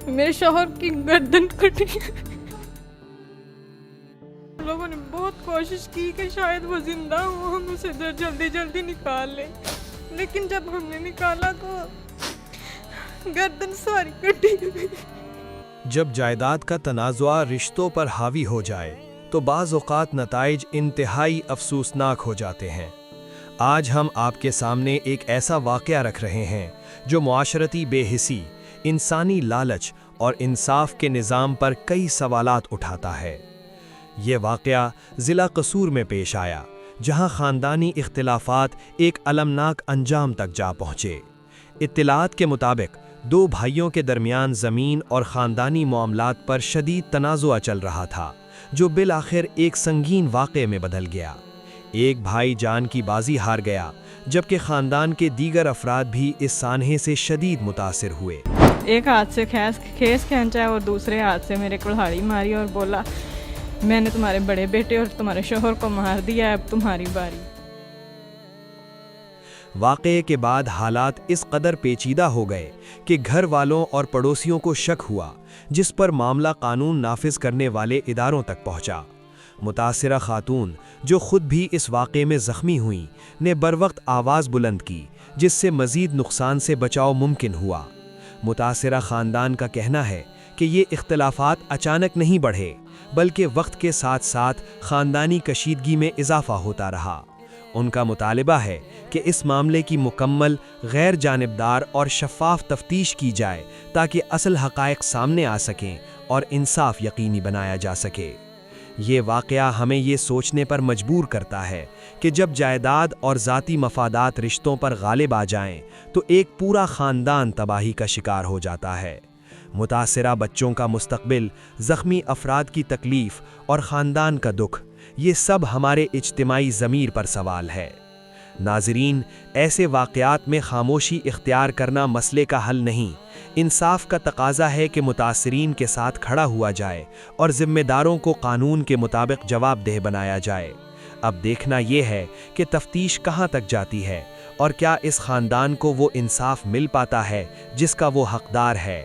میرے شوہر کی گردن کٹی۔ لوگوں نے بہت کوشش کی کہ شاید وہ زندہ ہو، ہم اسے جلدی جلدی نکال لیں، لیکن جب ہم نے نکالا تو گردن ساری کٹی ہوئی۔ جب جائیداد کا تنازع رشتوں پر حاوی ہو جائے تو بعض اوقات نتائج انتہائی افسوسناک ہو جاتے ہیں۔ آج ہم آپ کے سامنے ایک ایسا واقعہ رکھ رہے ہیں جو معاشرتی بے حسی، انسانی لالچ اور انصاف کے نظام پر کئی سوالات اٹھاتا ہے۔ یہ واقعہ ضلع قصور میں پیش آیا، جہاں خاندانی اختلافات ایک المناک انجام تک جا پہنچے۔ اطلاعات کے مطابق دو بھائیوں کے درمیان زمین اور خاندانی معاملات پر شدید تنازع چل رہا تھا، جو بالآخر ایک سنگین واقعے میں بدل گیا۔ ایک بھائی جان کی بازی ہار گیا، جبکہ خاندان کے دیگر افراد بھی اس سانحے سے شدید متاثر ہوئے۔ ایک ہاتھ سے کھیس کھینچا اور دوسرے ہاتھ سے میرے کلہاڑی ماری اور بولا، میں نے تمہارے بڑے بیٹے اور تمہارے شوہر کو مار دیا، اب تمہاری باری۔ واقعے کے بعد حالات اس قدر پیچیدہ ہو گئے کہ گھر والوں اور پڑوسیوں کو شک ہوا، جس پر معاملہ قانون نافذ کرنے والے اداروں تک پہنچا۔ متاثرہ خاتون، جو خود بھی اس واقعے میں زخمی ہوئیں، نے بروقت آواز بلند کی، جس سے مزید نقصان سے بچاؤ ممکن ہوا۔ متاثرہ خاندان کا کہنا ہے کہ یہ اختلافات اچانک نہیں بڑھے، بلکہ وقت کے ساتھ ساتھ خاندانی کشیدگی میں اضافہ ہوتا رہا۔ ان کا مطالبہ ہے کہ اس معاملے کی مکمل، غیر جانبدار اور شفاف تفتیش کی جائے تاکہ اصل حقائق سامنے آ سکیں اور انصاف یقینی بنایا جا سکے۔ یہ واقعہ ہمیں یہ سوچنے پر مجبور کرتا ہے کہ جب جائیداد اور ذاتی مفادات رشتوں پر غالب آ جائیں تو ایک پورا خاندان تباہی کا شکار ہو جاتا ہے۔ متاثرہ بچوں کا مستقبل، زخمی افراد کی تکلیف اور خاندان کا دکھ، یہ سب ہمارے اجتماعی ضمیر پر سوال ہے۔ ناظرین، ایسے واقعات میں خاموشی اختیار کرنا مسئلے کا حل نہیں، انصاف کا تقاضا ہے کہ متاثرین کے ساتھ کھڑا ہوا جائے اور ذمہ داروں کو قانون کے مطابق جواب دہ بنایا جائے۔ اب دیکھنا یہ ہے کہ تفتیش کہاں تک جاتی ہے اور کیا اس خاندان کو وہ انصاف مل پاتا ہے جس کا وہ حقدار ہے۔